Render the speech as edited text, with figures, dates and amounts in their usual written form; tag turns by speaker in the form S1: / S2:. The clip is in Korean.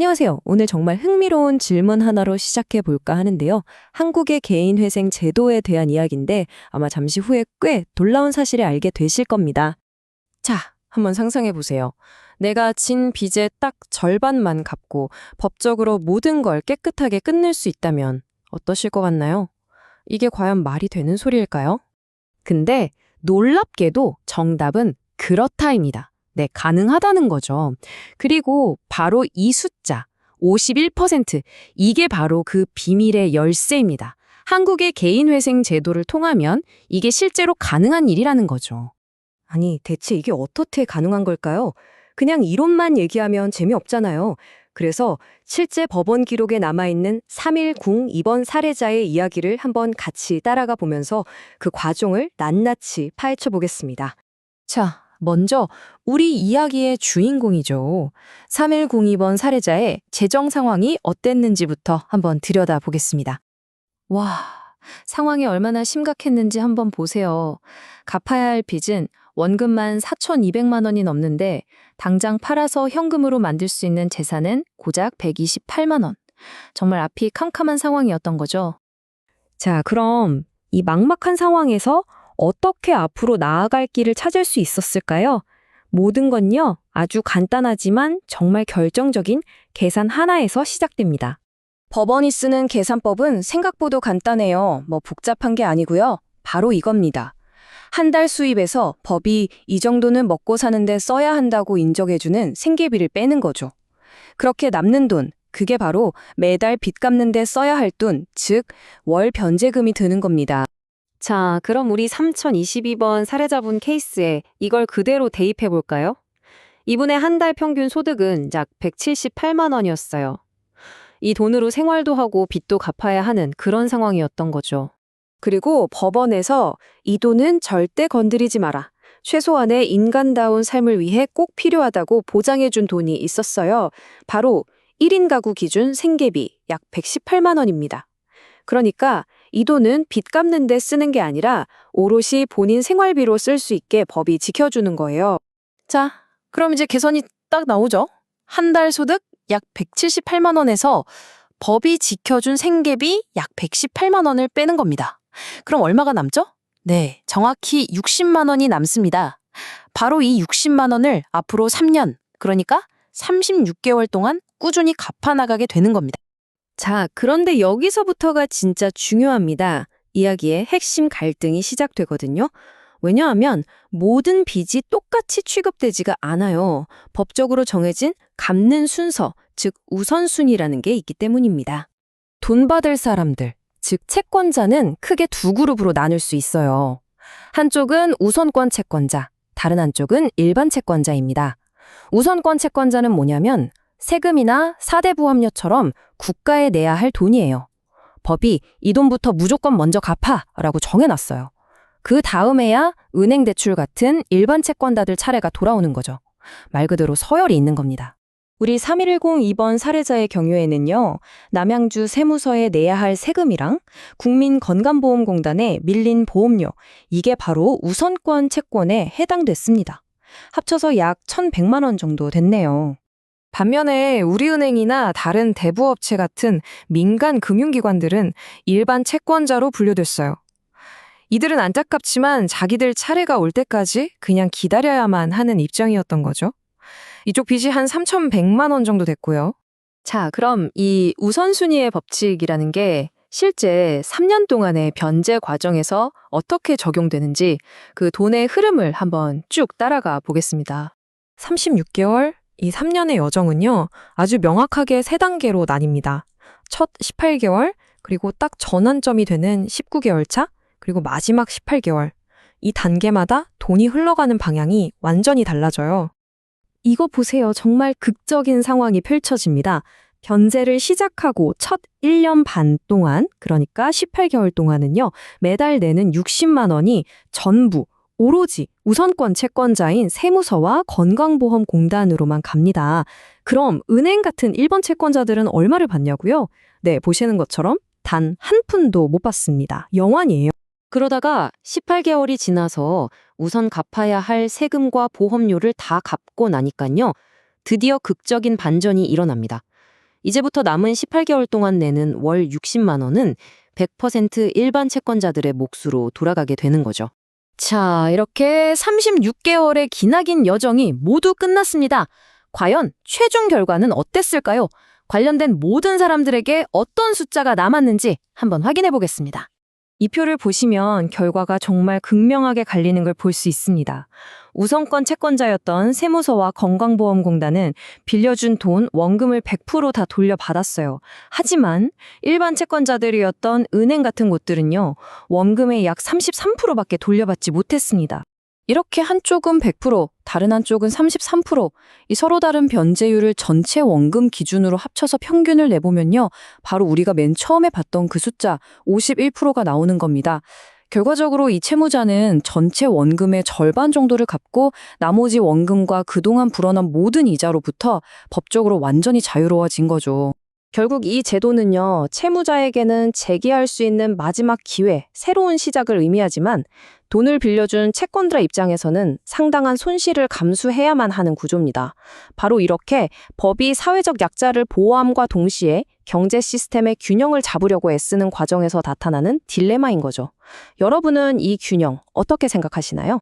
S1: 안녕하세요. 오늘 정말 흥미로운 질문 하나로 시작해 볼까 하는데요. 한국의 개인회생 제도에 대한 이야기인데 아마 잠시 후에 꽤 놀라운 사실을 알게 되실 겁니다. 자, 한번 상상해 보세요. 내가 진 빚의 딱 절반만 갚고 법적으로 모든 걸 깨끗하게 끝낼 수 있다면 어떠실 것 같나요? 이게 과연 말이 되는 소리일까요? 근데 놀랍게도 정답은 그렇다입니다. 네, 가능하다는 거죠. 그리고 바로 이 숫자, 51%, 이게 바로 그 비밀의 열쇠입니다. 한국의 개인회생 제도를 통하면 이게 실제로 가능한 일이라는 거죠. 아니, 대체 이게 어떻게 가능한 걸까요? 그냥 이론만 얘기하면 재미없잖아요. 그래서 실제 법원 기록에 남아있는 3.1.02번 사례자의 이야기를 한번 같이 따라가 보면서 그 과정을 낱낱이 파헤쳐 보겠습니다. 자, 먼저 우리 이야기의 주인공이죠. 3.1.02번 사례자의 재정 상황이 어땠는지부터 한번 들여다보겠습니다. 와, 상황이 얼마나 심각했는지 한번 보세요. 갚아야 할 빚은 원금만 4,200만 원이 넘는데 당장 팔아서 현금으로 만들 수 있는 재산은 고작 128만 원. 정말 앞이 캄캄한 상황이었던 거죠. 자, 그럼 이 막막한 상황에서 어떻게 앞으로 나아갈 길을 찾을 수 있었을까요? 모든 건요, 아주 간단하지만 정말 결정적인 계산 하나에서 시작됩니다. 법원이 쓰는 계산법은 생각보다 간단해요. 복잡한 게 아니고요. 바로 이겁니다. 한 달 수입에서 법이 이 정도는 먹고 사는데 써야 한다고 인정해주는 생계비를 빼는 거죠. 그렇게 남는 돈, 그게 바로 매달 빚 갚는 데 써야 할 돈, 즉 월 변제금이 드는 겁니다. 자, 그럼 우리 3022번 사례자분 케이스에 이걸 그대로 대입해 볼까요? 이분의 한 달 평균 소득은 약 178만 원이었어요. 이 돈으로 생활도 하고 빚도 갚아야 하는 그런 상황이었던 거죠. 그리고 법원에서 이 돈은 절대 건드리지 마라. 최소한의 인간다운 삶을 위해 꼭 필요하다고 보장해준 돈이 있었어요. 바로 1인 가구 기준 생계비 약 118만 원입니다. 그러니까 이 돈은 빚 갚는 데 쓰는 게 아니라 오롯이 본인 생활비로 쓸 수 있게 법이 지켜주는 거예요. 자, 그럼 이제 개선이 딱 나오죠? 한 달 소득 약 178만 원에서 법이 지켜준 생계비 약 118만 원을 빼는 겁니다. 그럼 얼마가 남죠? 네, 정확히 60만 원이 남습니다. 바로 이 60만 원을 앞으로 3년, 그러니까 36개월 동안 꾸준히 갚아나가게 되는 겁니다. 자, 그런데 여기서부터가 진짜 중요합니다. 이야기의 핵심 갈등이 시작되거든요. 왜냐하면 모든 빚이 똑같이 취급되지가 않아요. 법적으로 정해진 갚는 순서, 즉 우선순위라는 게 있기 때문입니다. 돈 받을 사람들, 즉 채권자는 크게 두 그룹으로 나눌 수 있어요. 한쪽은 우선권 채권자, 다른 한쪽은 일반 채권자입니다. 우선권 채권자는 뭐냐면 세금이나 사대보험료처럼 국가에 내야 할 돈이에요. 법이 이 돈부터 무조건 먼저 갚아라고 정해놨어요. 그 다음에야 은행 대출 같은 일반 채권자들 차례가 돌아오는 거죠. 말 그대로 서열이 있는 겁니다. 우리 3102번 사례자의 경우에는요, 남양주 세무서에 내야 할 세금이랑 국민건강보험공단에 밀린 보험료, 이게 바로 우선권 채권에 해당됐습니다. 합쳐서 약 1,100만 원 정도 됐네요. 반면에 우리은행이나 다른 대부업체 같은 민간 금융기관들은 일반 채권자로 분류됐어요. 이들은 안타깝지만 자기들 차례가 올 때까지 그냥 기다려야만 하는 입장이었던 거죠. 이쪽 빚이 한 3,100만 원 정도 됐고요. 자, 그럼 이 우선순위의 법칙이라는 게 실제 3년 동안의 변제 과정에서 어떻게 적용되는지 그 돈의 흐름을 한번 쭉 따라가 보겠습니다. 36개월, 이 3년의 여정은요, 아주 명확하게 3단계로 나뉩니다. 첫 18개월, 그리고 딱 전환점이 되는 19개월 차, 그리고 마지막 18개월. 이 단계마다 돈이 흘러가는 방향이 완전히 달라져요. 이거 보세요. 정말 극적인 상황이 펼쳐집니다. 변제를 시작하고 첫 1년 반 동안, 그러니까 18개월 동안은요, 매달 내는 60만 원이 전부 오로지 우선권 채권자인 세무서와 건강보험공단으로만 갑니다. 그럼 은행 같은 일반 채권자들은 얼마를 받냐고요? 네, 보시는 것처럼 단 한 푼도 못 받습니다. 영원이에요. 그러다가 18개월이 지나서 우선 갚아야 할 세금과 보험료를 다 갚고 나니까요. 드디어 극적인 반전이 일어납니다. 이제부터 남은 18개월 동안 내는 월 60만 원은 100% 일반 채권자들의 몫으로 돌아가게 되는 거죠. 자, 이렇게 36개월의 기나긴 여정이 모두 끝났습니다. 과연 최종 결과는 어땠을까요? 관련된 모든 사람들에게 어떤 숫자가 남았는지 한번 확인해 보겠습니다. 이 표를 보시면 결과가 정말 극명하게 갈리는 걸 볼 수 있습니다. 우선권 채권자였던 세무서와 건강보험공단은 빌려준 돈, 원금을 100% 다 돌려받았어요. 하지만 일반 채권자들이었던 은행 같은 곳들은요, 원금의 약 33%밖에 돌려받지 못했습니다. 이렇게 한쪽은 100%, 다른 한쪽은 33%, 이 서로 다른 변제율을 전체 원금 기준으로 합쳐서 평균을 내보면요, 바로 우리가 맨 처음에 봤던 그 숫자 51%가 나오는 겁니다. 결과적으로 이 채무자는 전체 원금의 절반 정도를 갚고 나머지 원금과 그동안 불어난 모든 이자로부터 법적으로 완전히 자유로워진 거죠. 결국 이 제도는요, 채무자에게는 재기할 수 있는 마지막 기회, 새로운 시작을 의미하지만 돈을 빌려준 채권자 입장에서는 상당한 손실을 감수해야만 하는 구조입니다. 바로 이렇게 법이 사회적 약자를 보호함과 동시에 경제 시스템의 균형을 잡으려고 애쓰는 과정에서 나타나는 딜레마인 거죠. 여러분은 이 균형 어떻게 생각하시나요?